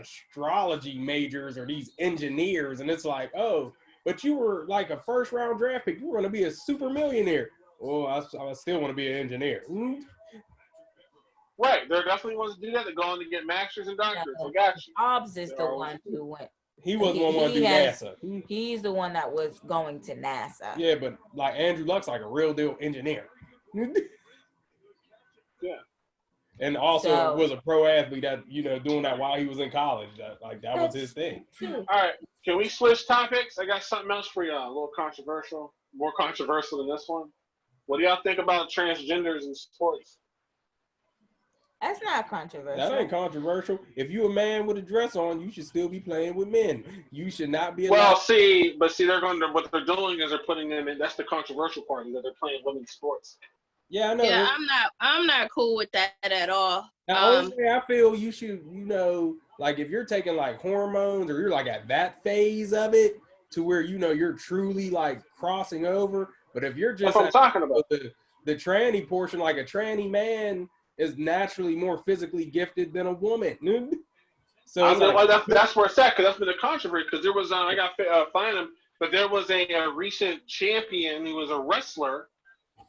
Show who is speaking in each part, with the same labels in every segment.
Speaker 1: astrology majors or these engineers, and it's like, oh, but you were like a first round draft pick. You were going to be a super millionaire. Oh, I still want to be an engineer.
Speaker 2: Right, there are definitely ones to do that. They're going to get masters and doctors.
Speaker 3: No,
Speaker 2: I got you.
Speaker 3: Hobbs is the one who went.
Speaker 1: He wasn't going to want to do NASA.
Speaker 3: He's the one that was going to NASA.
Speaker 1: Yeah, but like Andrew Luck's like a real deal engineer.
Speaker 2: Yeah.
Speaker 1: And also was a pro athlete that, doing that while he was in college. That was his thing.
Speaker 2: All right. Can we switch topics? I got something else for y'all. A little controversial. More controversial than this one. What do y'all think about transgenders in sports?
Speaker 3: That's not controversial.
Speaker 1: That ain't controversial. If you a man with a dress on, you should still be playing with men. You should not be allowed.
Speaker 2: Well, what they're doing is they're putting them in. That's the controversial part, is that they're playing women's sports.
Speaker 1: Yeah, I know.
Speaker 4: Yeah, I'm not cool with that at all.
Speaker 1: Honestly, I feel you should, like if you're taking like hormones or you're like at that phase of it to where, you're truly like crossing over. But if you're just
Speaker 2: that's what I'm talking about.
Speaker 1: The tranny portion, like a tranny man is naturally more physically gifted than a woman. So
Speaker 2: that's where it's at, because that's been a controversy. Because there was, I got to find him, but there was a recent champion who was a wrestler,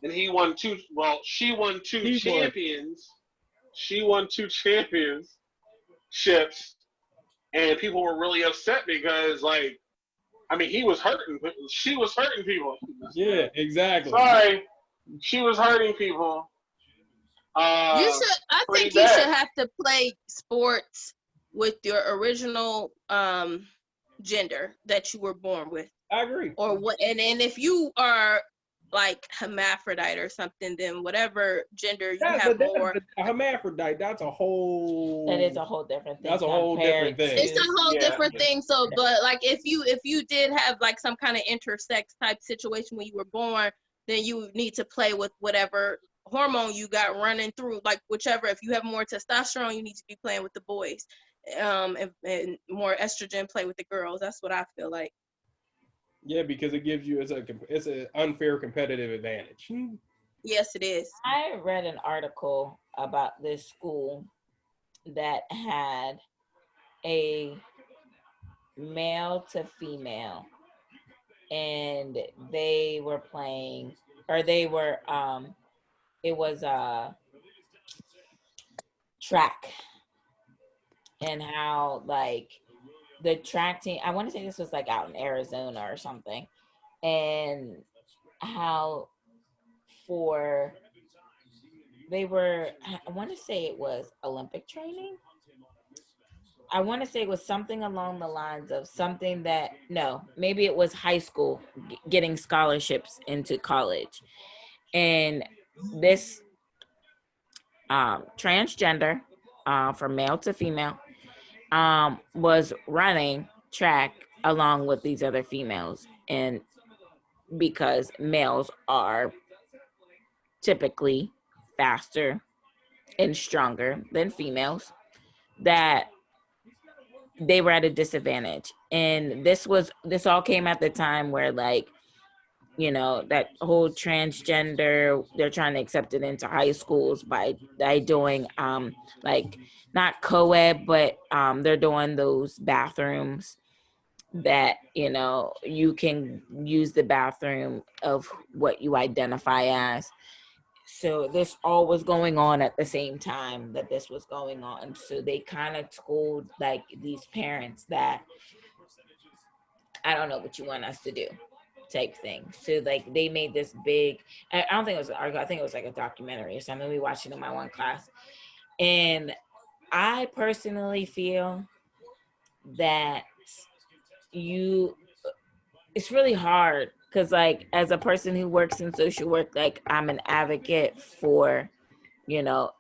Speaker 2: and he won two. Well, she won two champions. She won two championships, and people were really upset because, he was hurting. She was hurting people.
Speaker 1: Yeah, exactly.
Speaker 2: Sorry, she was hurting people.
Speaker 4: I think you should have to play sports with your original gender that you were born with.
Speaker 1: I agree.
Speaker 4: Or what? And if you are like hermaphrodite or something, then whatever gender you have more.
Speaker 1: A hermaphrodite, that's a whole.
Speaker 3: That is a whole different thing.
Speaker 1: That's a whole different thing.
Speaker 4: It's a whole different thing. So, but like if you did have like some kind of intersex type situation when you were born, then you need to play with whatever hormone you got running through, like whichever. If you have more testosterone, you need to be playing with the boys, and more estrogen, play with the girls. That's what I feel like.
Speaker 1: Yeah, because it gives you it's an unfair competitive advantage.
Speaker 4: Yes, it is.
Speaker 3: I read an article about this school that had a male to female, and they were playing, or they were it was track, and how like the track team, I want to say this was like out in Arizona or something, and how they were, I want to say it was Olympic training. I want to say it was something along the lines of something that, no, maybe it was high school getting scholarships into college. And this transgender, from male to female, was running track along with these other females. And because males are typically faster and stronger than females, that they were at a disadvantage. And this all came at the time where, like, that whole transgender, they're trying to accept it into high schools by doing like not co-ed, but they're doing those bathrooms that you can use the bathroom of what you identify as. So this all was going on at the same time that this was going on. So they kind of told like these parents that, I don't know what you want us to do, type thing. So like they made this big, I don't think it was an article, I think it was like a documentary or something. We watched it in my one class. And I personally feel that it's really hard, because like as a person who works in social work, like I'm an advocate for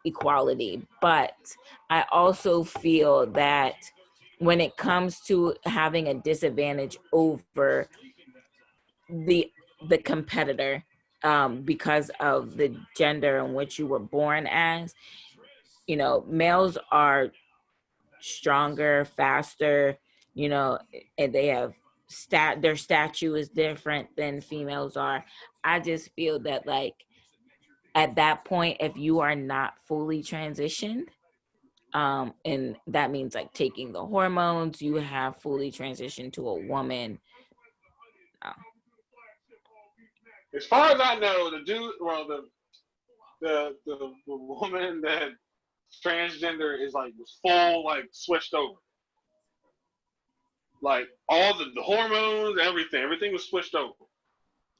Speaker 3: equality, but I also feel that when it comes to having a disadvantage over the competitor, because of the gender in which you were born as, males are stronger, faster, and they have their statue is different than females are. I just feel that like at that point, if you are not fully transitioned, And that means like taking the hormones. You have fully transitioned to a woman.
Speaker 2: As far as I know, the woman that transgender is like full like switched over. Like all the hormones, everything was switched over.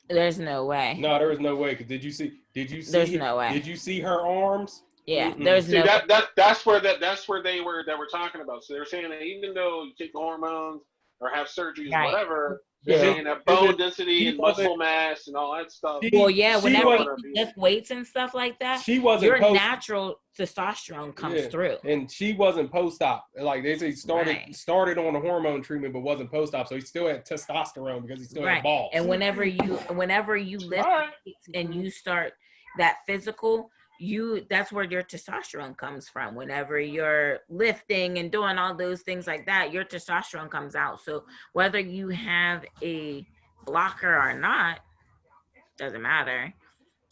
Speaker 3: There's no way.
Speaker 1: No, there was no way. Cause did you see?
Speaker 3: There's no way.
Speaker 1: Did you see her arms?
Speaker 3: Yeah,
Speaker 1: Mm-mm.
Speaker 3: there's no.
Speaker 2: That's where they were talking about. So they were saying that even though you take the hormones or have surgeries,
Speaker 3: Right.
Speaker 2: whatever,
Speaker 1: Yeah.
Speaker 2: they're saying that bone density and muscle mass and all that stuff.
Speaker 3: Well, yeah,
Speaker 1: she
Speaker 3: whenever
Speaker 1: wasn't-
Speaker 3: you lift weights and stuff like that,
Speaker 1: She wasn't
Speaker 3: your
Speaker 1: post-
Speaker 3: natural testosterone comes through.
Speaker 1: And she wasn't post-op. Like they say, started on a hormone treatment, but wasn't post-op. So he still had testosterone because he still had balls.
Speaker 3: And whenever you lift weights and you start that physical, that's where your testosterone comes from. Whenever you're lifting and doing all those things like that, your testosterone comes out. So whether you have a blocker or not, doesn't matter.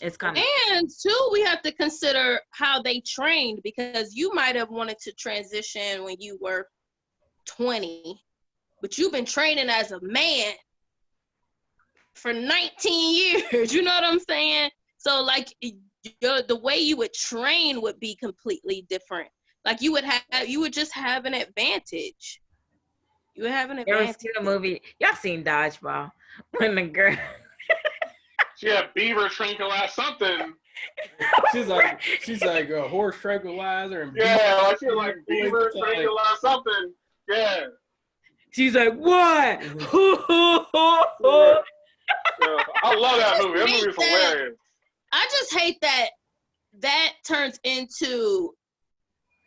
Speaker 3: It's coming.
Speaker 4: And too, we have to consider how they trained, because you might have wanted to transition when you were 20, but you've been training as a man for 19 years. You know what I'm saying? So like the way you would train would be completely different. Like you would just have an advantage. You would have an advantage.
Speaker 3: You ever seen a movie? Y'all seen Dodgeball? When the girl
Speaker 2: Yeah, beaver tranquilize something.
Speaker 1: She's like a horse tranquilizer and
Speaker 2: Yeah, I feel like beaver tranquilize something. Yeah.
Speaker 3: she's like, what?
Speaker 2: Yeah, I love that movie. That movie is hilarious.
Speaker 4: I just hate that turns into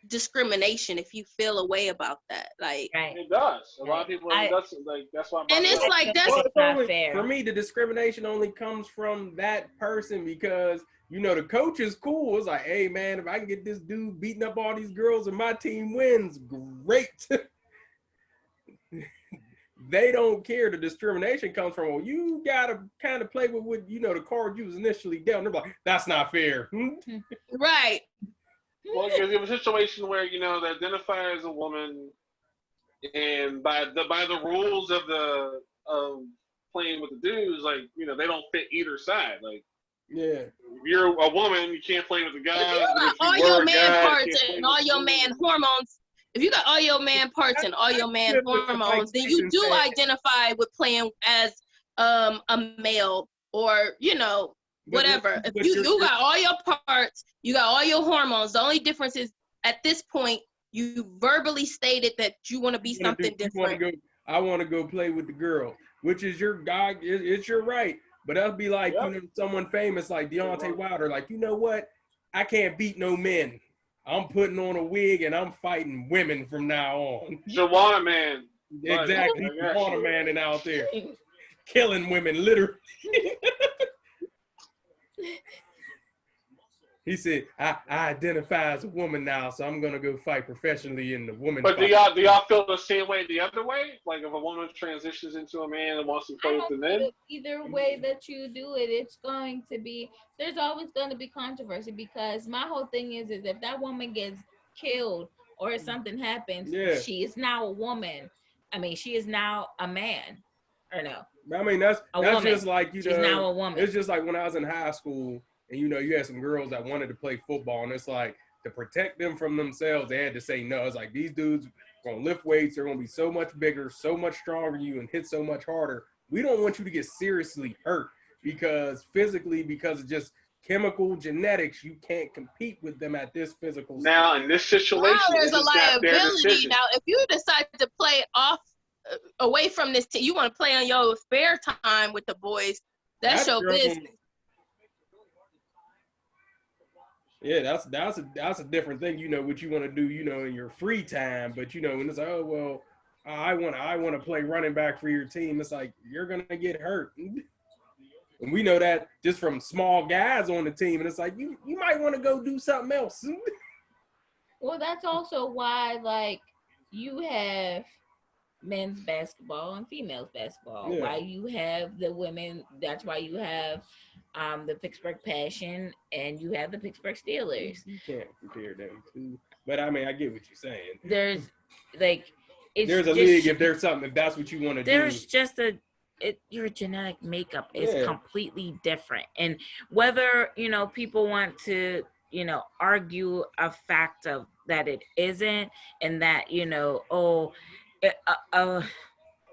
Speaker 4: discrimination if you feel a way about that. Like
Speaker 2: it does. A lot of people that's why.
Speaker 4: And it's like that's
Speaker 3: not fair.
Speaker 1: For me, the discrimination only comes from that person because the coach is cool. It's like, hey man, if I can get this dude beating up all these girls and my team wins, great. They don't care. The discrimination comes from, well, you gotta kind of play with what the card you was initially dealt. And they're like, that's not fair.
Speaker 4: right.
Speaker 2: Well, you have a situation where they identify as a woman, and by the rules of playing with the dudes, like they don't fit either side. Like,
Speaker 1: yeah,
Speaker 2: if you're a woman, you can't play with the guys.
Speaker 4: If you got all your man parts and all your man hormones, if you got all your man parts and all your man hormones, then you do identify with playing as a male or whatever. If you got all your parts, you got all your hormones. The only difference is at this point you verbally stated that you want to be something different.
Speaker 1: I want to go play with the girl, which is your guy. It's your right. But that'd be like someone famous like Deontay Wilder. Like, you know what? I can't beat no men. I'm putting on a wig and I'm fighting women from now on.
Speaker 2: Shawana Man.
Speaker 1: Exactly. Shawana Man and out there killing women, literally. He said, I identify as a woman now, so I'm gonna go fight professionally in the woman.
Speaker 2: But do y'all feel the same way the other way? Like if a woman transitions into a man and wants to play with the men?
Speaker 5: Either way that you do it, there's always going to be controversy, because my whole thing is if that woman gets killed or if something happens, she is now a woman. I mean, she is now a man, or no?
Speaker 1: I mean, that's just like
Speaker 3: she's now a woman.
Speaker 1: It's just like when I was in high school. And you had some girls that wanted to play football, and it's like to protect them from themselves, they had to say no. It's like these dudes are gonna lift weights, they're gonna be so much bigger, so much stronger than you, and hit so much harder. We don't want you to get seriously hurt because of just chemical genetics, you can't compete with them at this physical stage.
Speaker 2: Now in this situation,
Speaker 4: there's a liability. Now, if you decide to play off away from this team, you want to play on your spare time with the boys, that's your business.
Speaker 1: Yeah, that's a different thing. What you want to do, in your free time. But when it's like, oh well, I want to play running back for your team. It's like you're gonna get hurt, and we know that just from small guys on the team. And it's like you might want to go do something else.
Speaker 5: Well, that's also why you have men's basketball and females basketball.
Speaker 1: Yeah.
Speaker 5: Why you have the women? That's why you have the Pittsburgh Passion and you have the Pittsburgh Steelers.
Speaker 1: You can't compare them two. But I mean, I get what you're saying.
Speaker 3: There's like,
Speaker 1: there's a league if there's something, if that's what you want to do.
Speaker 3: There's just your genetic makeup is completely different. And whether, people want to, argue a fact of that it isn't, and that,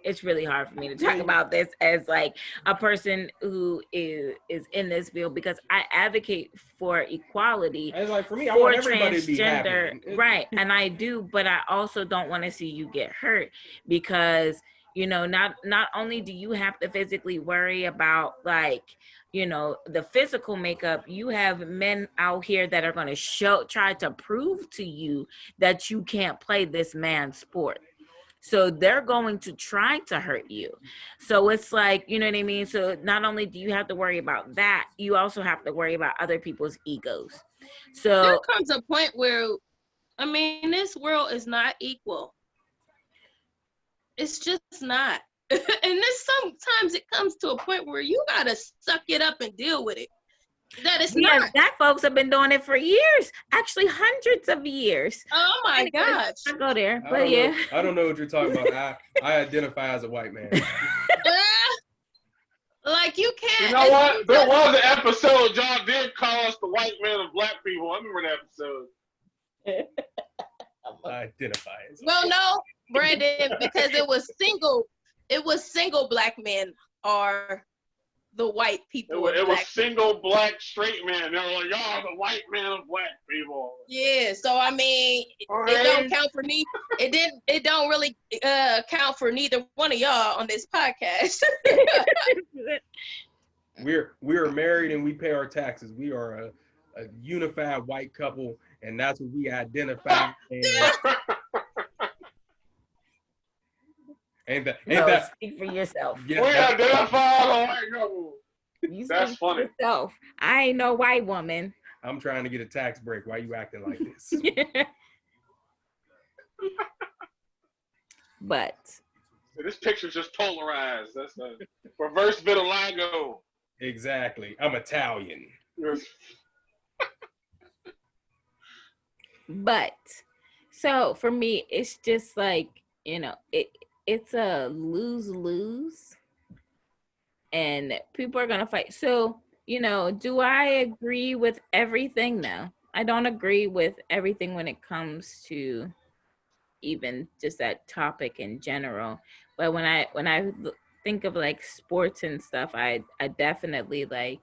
Speaker 3: it's really hard for me to talk about this as like a person who is in this field, because I advocate for equality.
Speaker 1: It's like, for me, I want everybody to be happy.
Speaker 3: Right. And I do, but I also don't want to see you get hurt, because not only do you have to physically worry about like, the physical makeup, you have men out here that are going to try to prove to you that you can't play this man's sport. So they're going to try to hurt you. So it's like, you know what I mean? So not only do you have to worry about that, you also have to worry about other people's egos. So
Speaker 4: there comes a point where, this world is not equal. It's just not. And then sometimes it comes to a point where you gotta suck it up and deal with it. That it's not.
Speaker 3: Black folks have been doing it for years, actually hundreds of years.
Speaker 4: Oh my gosh.
Speaker 3: I go there, but yeah.
Speaker 1: I don't know what you're talking about. I identify as a white man.
Speaker 4: Like, you can't.
Speaker 2: You know what? There was an episode y'all did call us the white man of black people. I remember that episode.
Speaker 1: I identify as.
Speaker 4: Well, no, Brandon, because it was single black men are the white people.
Speaker 2: It was single black straight men. They were like, y'all the white man of black people.
Speaker 4: Yeah, so it don't count for me. It don't really count for neither one of y'all on this podcast.
Speaker 1: We are married and we pay our taxes. We are a unified white couple, and that's what we identify as. Ain't that
Speaker 3: speak for yourself?
Speaker 1: Yeah,
Speaker 2: we identify as a white couple. That's funny.
Speaker 3: Yourself. I ain't no white woman.
Speaker 1: I'm trying to get a tax break. Why you acting like this?
Speaker 3: But
Speaker 2: this picture's just polarized. That's a reverse vitiligo.
Speaker 1: Exactly. I'm Italian.
Speaker 3: But so for me, it's just like, it's a lose-lose, and people are gonna fight. So, do I agree with everything? No, I don't agree with everything when it comes to even just that topic in general. But when I think of like sports and stuff, I definitely like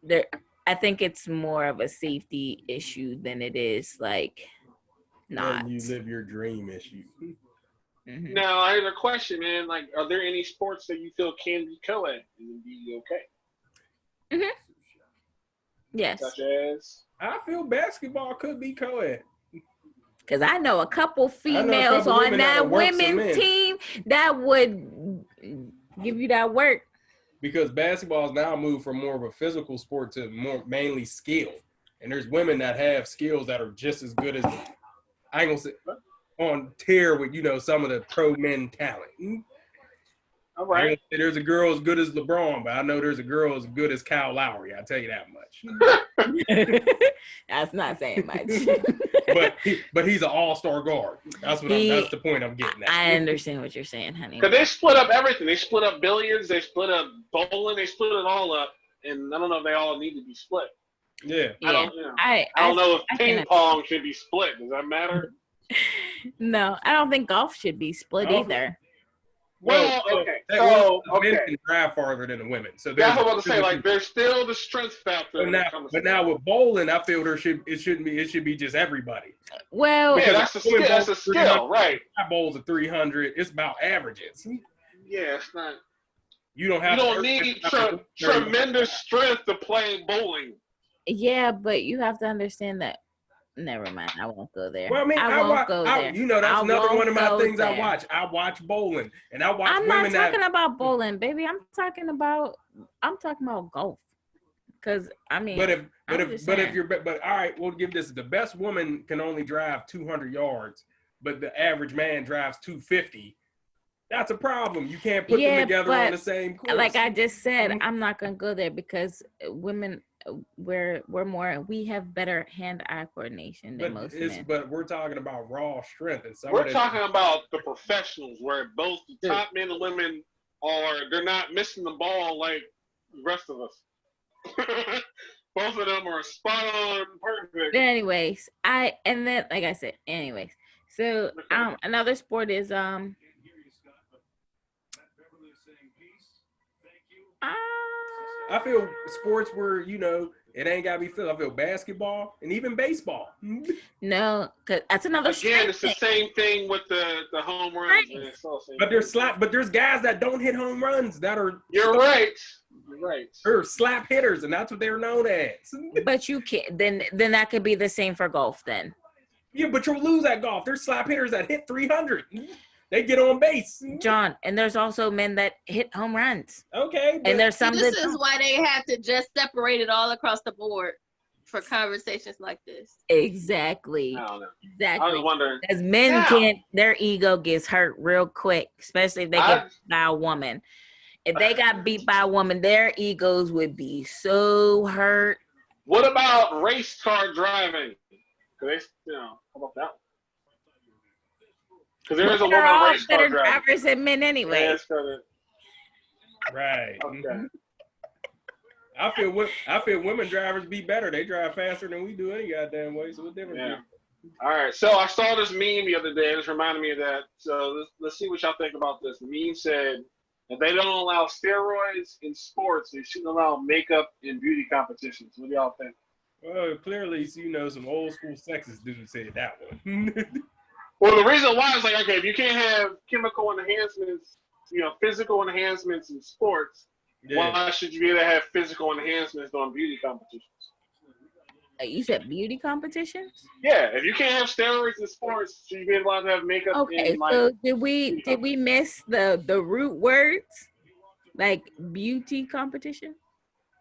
Speaker 3: there. I think it's more of a safety issue than it is like not.
Speaker 1: You live your dream issue.
Speaker 3: Mm-hmm.
Speaker 2: Now, I have a question, man. Like, are there any sports that you feel can be co-ed and be okay?
Speaker 3: Mm-hmm. Yes.
Speaker 2: Such as?
Speaker 1: I feel basketball could be co-ed.
Speaker 3: Because I know a couple females on that women's team that would give you that work.
Speaker 1: Because basketball has now moved from more of a physical sport to more mainly skill. And there's women that have skills that are just as good as, I ain't gonna say, on tier with, some of the pro men talent.
Speaker 2: All right.
Speaker 1: There's a girl as good as LeBron, but I know there's a girl as good as Kyle Lowry. I'll tell you that much.
Speaker 3: That's not saying much.
Speaker 1: but he's an all-star guard. That's the point I'm getting at.
Speaker 3: I understand what you're saying, honey.
Speaker 2: Because they split up everything. They split up billiards. They split up bowling. They split it all up. And I don't know if they all need to be split.
Speaker 1: Yeah.
Speaker 2: I don't know if ping pong should be split. Does that matter?
Speaker 3: No, I don't think golf should be split either.
Speaker 2: Well, okay. So,
Speaker 1: men can drive farther than the women. So
Speaker 2: that's what I was going to say. Like, there's still the strength factor.
Speaker 1: But now with bowling, I feel it should be just everybody.
Speaker 3: Well,
Speaker 2: yeah, that's a skill. That's a skill, right?
Speaker 1: I bowls a 300. It's about averages.
Speaker 2: Yeah, it's not.
Speaker 1: You don't
Speaker 2: need tremendous strength to play bowling.
Speaker 3: Yeah, but you have to understand that. Never mind. I won't go there.
Speaker 1: Well, I won't go there. That's another one of my things there. I watch. I watch bowling, and I watch
Speaker 3: I'm
Speaker 1: women.
Speaker 3: I'm not talking about bowling, baby. I'm talking about golf. Because
Speaker 1: but all right, we'll give this. The best woman can only drive 200 yards, but the average man drives 250. That's a problem. You can't put them together on the same course.
Speaker 3: Like I just said, I'm not gonna go there because women we have better hand-eye coordination than most men.
Speaker 1: But we're talking about raw strength, and
Speaker 2: we're talking about the professionals, where both the top men and women they're not missing the ball like the rest of us. Both of them are spot on, perfect.
Speaker 3: But anyways, like I said, so another sport is
Speaker 1: I feel sports where it ain't gotta be physical. I feel basketball and even baseball.
Speaker 3: No, because that's another.
Speaker 2: Again, it's the same thing with the home runs.
Speaker 3: Right.
Speaker 1: But there's guys that don't hit home runs that are.
Speaker 2: You're right.
Speaker 1: They're slap hitters, and that's what they're known as.
Speaker 3: But you can't. Then that could be the same for golf. Then.
Speaker 1: Yeah, but you'll lose at golf. There's slap hitters that hit 300. They get on base.
Speaker 3: John, and there's also men that hit home runs.
Speaker 1: Okay.
Speaker 3: And there's some
Speaker 4: this is why they have to just separate it all across the board for conversations like this.
Speaker 3: Exactly.
Speaker 2: I don't know.
Speaker 3: Exactly.
Speaker 2: I was wondering.
Speaker 3: As men can't, their ego gets hurt real quick, especially if they get beat by a woman. If they got beat by a woman, their egos would be so hurt.
Speaker 2: What about race car driving? How about that one? Because there is a woman race car driver.
Speaker 3: Drivers and men anyway.
Speaker 1: Right.
Speaker 2: Okay.
Speaker 1: I feel women drivers be better. They drive faster than we do any goddamn way. So what difference?
Speaker 2: Yeah. All right. So I saw this meme the other day. This reminded me of that. So let's see what y'all think about this. The meme said, if they don't allow steroids in sports, they shouldn't allow makeup in beauty competitions. What do y'all think?
Speaker 1: Well, clearly, some old school sexist dudes said that one.
Speaker 2: Well, the reason why is okay, if you can't have chemical enhancements, physical enhancements in sports, why should you be able to have physical enhancements on beauty competitions?
Speaker 3: You said beauty competitions?
Speaker 2: Yeah, if you can't have steroids in sports, should you be allowed to have makeup?
Speaker 3: Okay, so did we miss the root words, like beauty competition?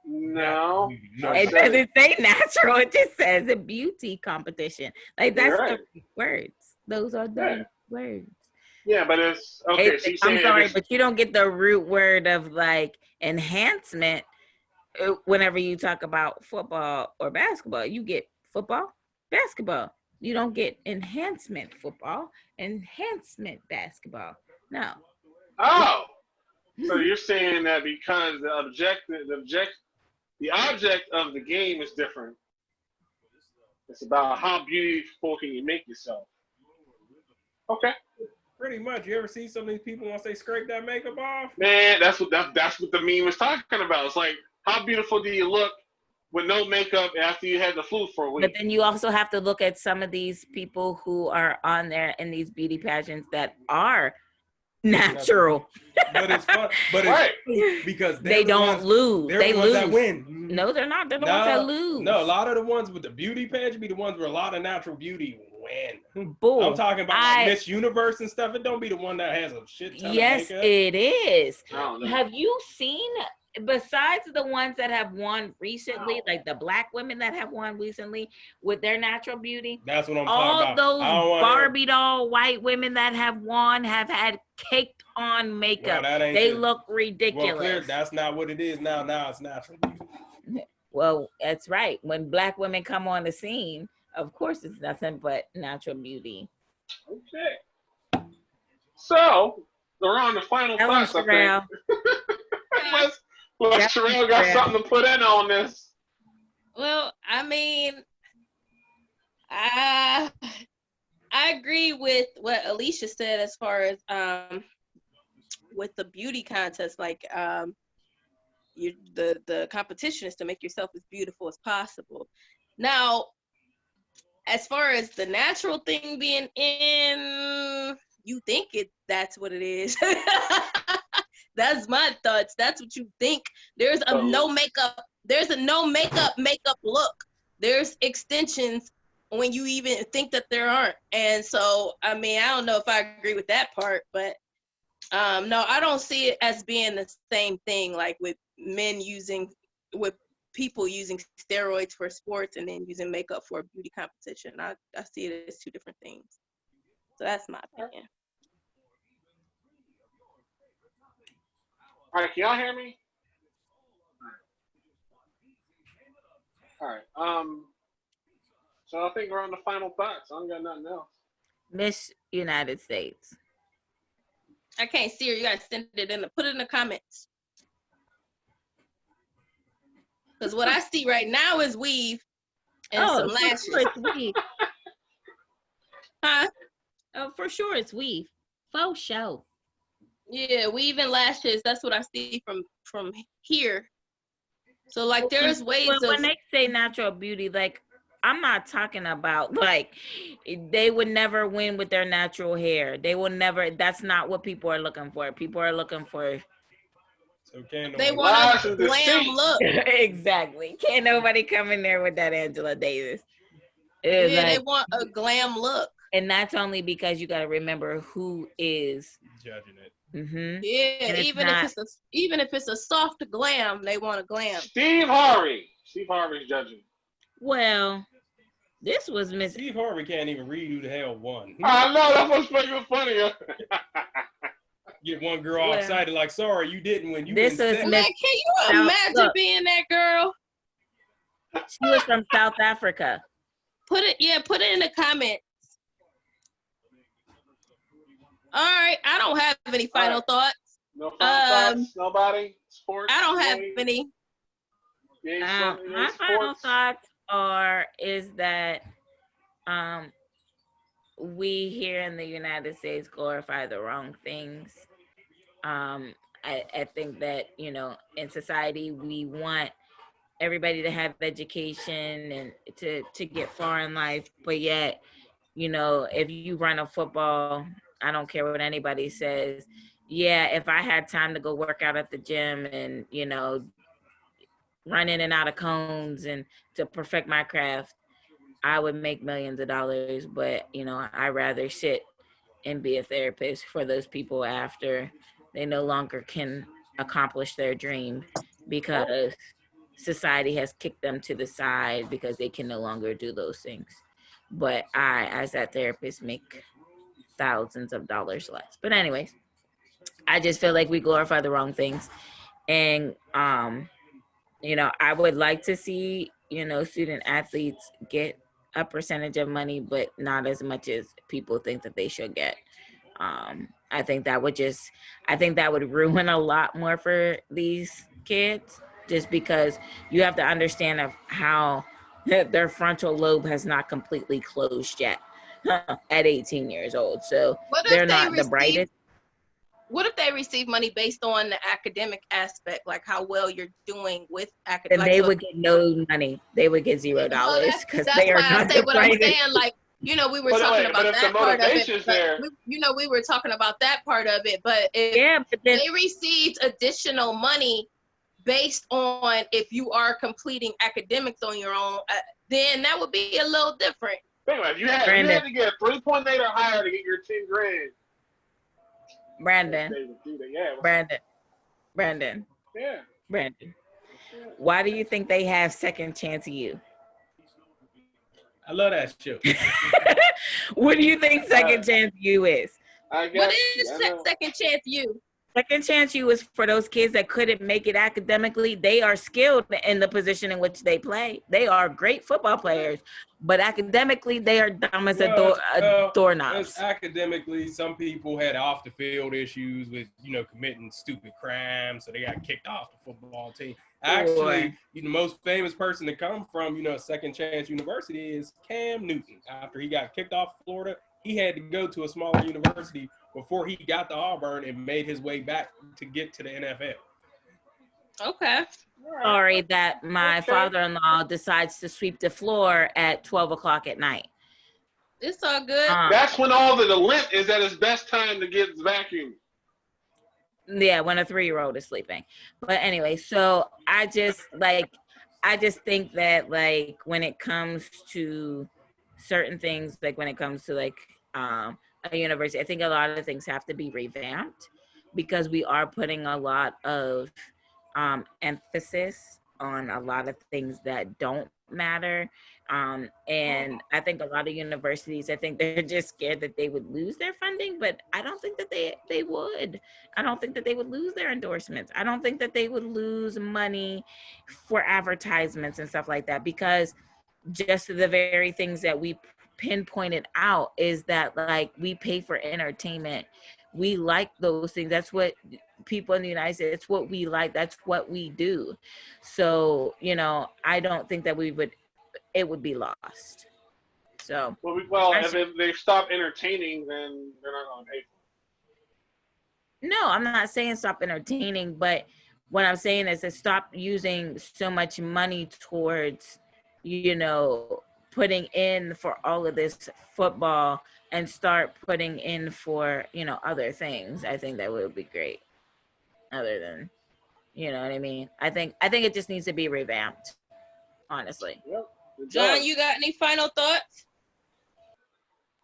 Speaker 2: No.
Speaker 3: It doesn't say natural. It just says a beauty competition. Like that's the words. Those are the words.
Speaker 2: Yeah, but it's okay. So
Speaker 3: I'm sorry, but you don't get the root word of like enhancement whenever you talk about football or basketball. You get football, basketball. You don't get enhancement football, enhancement basketball. No.
Speaker 2: Oh. So you're saying that because the object of the game is different. It's about how beautiful can you make yourself. Okay.
Speaker 1: Pretty much. You ever see some of these people once they scrape that makeup off?
Speaker 2: Man, that's what the meme was talking about. It's like, how beautiful do you look with no makeup after you had the flu for a week?
Speaker 3: But then you also have to look at some of these people who are on there in these beauty pageants that are natural.
Speaker 1: But it's fun. But it's because
Speaker 3: they don't lose. They lose.
Speaker 1: That win.
Speaker 3: No, they're not. They're the ones that lose.
Speaker 1: No, a lot of the ones with the beauty pageant be the ones where a lot of natural beauty win.
Speaker 3: Bull.
Speaker 1: I'm talking about Miss Universe and stuff. It don't be the one that has a shit ton of makeup.
Speaker 3: It is.
Speaker 2: I don't know.
Speaker 3: Have you seen, besides the ones that have won recently, like the black women that have won recently with their natural beauty?
Speaker 1: That's what I'm talking about.
Speaker 3: All those Barbie doll white women that have won have had caked on makeup.
Speaker 1: Well,
Speaker 3: they look ridiculous.
Speaker 1: Well, that's not what it is now. Now it's natural beauty.
Speaker 3: Well, that's right. When black women come on the scene, of course it's nothing but natural beauty.
Speaker 2: Okay. So we're on the final thoughts, I think. Unless Sherelle got something to put in on this.
Speaker 4: Well, I mean, I agree with what Alicia said as far as with the beauty contest. Like the competition is to make yourself as beautiful as possible. Now, as far as the natural thing being in, you think that's what it is. That's my thoughts. That's what you think. There's a no makeup look. There's extensions when you even think that there aren't. And so, I mean, I don't know if I agree with that part, but no, I don't see it as being the same thing, like with people using steroids for sports and then using makeup for a beauty competition. I see it as two different things. So that's my opinion.
Speaker 2: All right, can y'all hear me? All right. So I think we're on the final thoughts. I don't got nothing else.
Speaker 3: Miss United States.
Speaker 4: I can't see her. You gotta send it put it in the comments. Because what I see right now is weave and some lashes.
Speaker 3: For sure it's weave.
Speaker 4: Huh?
Speaker 3: Oh, for sure it's weave. Faux show.
Speaker 4: Yeah, weave and lashes. That's what I see from here. So like there's ways
Speaker 3: when they say natural beauty, like I'm not talking about like they would never win with their natural hair. They will never. That's not what people are looking for. People are looking for.
Speaker 1: So can
Speaker 4: they want a glam look.
Speaker 3: Exactly. Can't nobody come in there with that Angela Davis.
Speaker 4: Yeah, like, they want a glam look.
Speaker 3: And that's only because you got to remember who is
Speaker 1: judging it.
Speaker 3: Mm-hmm.
Speaker 4: Yeah, even if it's a soft glam, they want a glam.
Speaker 2: Steve Harvey's judging.
Speaker 3: Well, this was Miss
Speaker 1: Steve Harvey can't even read who the hell won.
Speaker 2: I know, that's what's making it funny.
Speaker 1: Get one girl all excited, like, sorry, you didn't win. You
Speaker 3: this is
Speaker 4: Miss. Can you imagine being that girl?
Speaker 3: She was from South Africa.
Speaker 4: Put it in the comments. All right, I don't have any final thoughts.
Speaker 2: No final thoughts? Nobody? Sports?
Speaker 4: I don't have any.
Speaker 3: My final thoughts is that we here in the United States glorify the wrong things. I think that, you know, in society we want everybody to have education and to get far in life, but yet, you know, if you run a football, I don't care what anybody says. Yeah, if I had time to go work out at the gym and, you know, run in and out of cones and to perfect my craft, I would make millions of dollars. But, you know, I'd rather sit and be a therapist for those people after they no longer can accomplish their dream because society has kicked them to the side because they can no longer do those things. But I, as that therapist, make thousands of dollars less. But anyways, I just feel like we glorify the wrong things. And, you know, I would like to see, you know, student athletes get a percentage of money, but not as much as people think that they should get. I think that would ruin a lot more for these kids, just because you have to understand of how their frontal lobe has not completely closed yet at 18 years old. So they're not the brightest.
Speaker 4: What if they receive money based on the academic aspect, like how well you're doing with academic?
Speaker 3: And they would get no money. They would get $0 because they are not the
Speaker 4: what I'm saying. Like, you know, we were talking about that part of it. We were talking about that part of it. But if they received additional money based on if you are completing academics on your own, then that would be a little different.
Speaker 2: Anyway, if you had to get 3.8 or higher to get your 10 grand.
Speaker 3: Brandon.
Speaker 2: Yeah.
Speaker 3: Brandon. Why do you think they have Second Chance U?
Speaker 1: I love that show.
Speaker 3: What do you think Second Chance U is?
Speaker 4: What is Second Chance U?
Speaker 3: Second Chance U is for those kids that couldn't make it academically. They are skilled in the position in which they play. They are great football players, but academically they are dumb as doorknobs.
Speaker 1: Academically, some people had off the field issues with, you know, committing stupid crimes, so they got kicked off the football team. Actually, the most famous person to come from, you know, Second Chance University is Cam Newton. After he got kicked off Florida, he had to go to a smaller university before he got to Auburn and made his way back to get to the NFL.
Speaker 4: Okay.
Speaker 3: Sorry that my father-in-law decides to sweep the floor at 12 o'clock at night.
Speaker 4: It's all good.
Speaker 2: That's when all the lint is at its best time to get vacuumed.
Speaker 3: Yeah, when a 3-year-old is sleeping. But anyway, so I just think that, like, when it comes to certain things, like when it comes to like a university, I think a lot of things have to be revamped because we are putting a lot of emphasis on a lot of things that don't matter. And I think a lot of universities, I think they're just scared that they would lose their funding, but I don't think that they would. I don't think that they would lose their endorsements. I don't think that they would lose money for advertisements and stuff like that, because just the very things that we pinpointed out is that, like, we pay for entertainment. We like those things. That's what people in the United States, it's what we like. That's what we do. So, I don't think that it would be lost. So,
Speaker 2: well, if they stop entertaining, then they're not going to pay for
Speaker 3: it. No, I'm not saying stop entertaining, but what I'm saying is to stop using so much money towards, putting in for all of this football and start putting in for, other things. I think that would be great. Other than, you know what I mean? I think it just needs to be revamped, honestly.
Speaker 2: Yep.
Speaker 4: John, you got any final thoughts?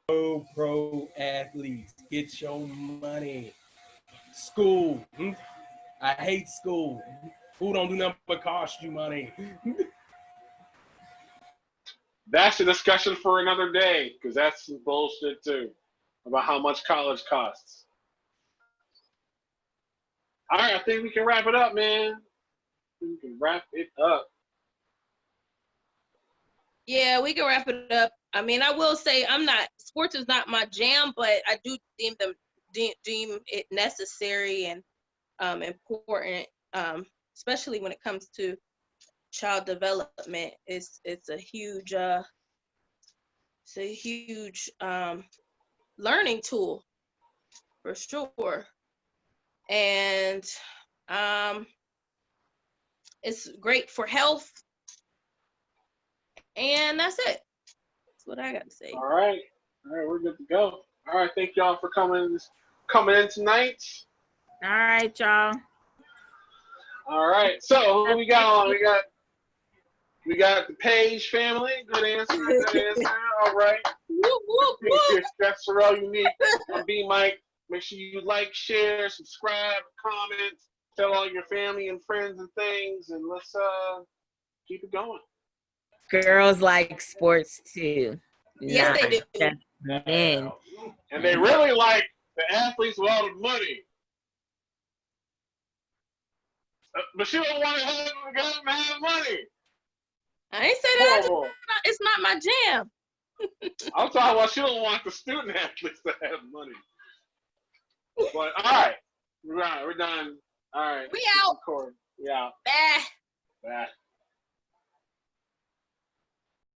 Speaker 1: Pro athletes, get your money. School. I hate school. Who don't do nothing but cost you money?
Speaker 2: That's a discussion for another day, because that's some bullshit too, about how much college costs. All right, I think we can wrap it up, man. We can wrap it up.
Speaker 4: Yeah, we can wrap it up. I mean, I will say sports is not my jam, but I do deem it necessary and important, especially when it comes to child development. It's a huge learning tool for sure, and it's great for health. And that's it. That's what I got to say.
Speaker 2: All right, we're good to go. All right, thank y'all for coming in tonight.
Speaker 3: All right, y'all.
Speaker 2: All right, so who we got on? We got the Page family. Good answer. All right. That's all you need. I'm B Mike. Make sure you like, share, subscribe, comment, tell all your family and friends and things, and let's keep it going.
Speaker 3: Girls like sports too.
Speaker 4: Yes, they do.
Speaker 3: Men.
Speaker 2: And they really like the athletes with all the money. But she don't want to have money.
Speaker 4: I ain't say that. It's not my jam.
Speaker 2: I'm talking about she don't want the student athletes to have money. But all right, we're done. All right,
Speaker 4: we out.
Speaker 2: We out.
Speaker 4: Bye.
Speaker 2: Bye.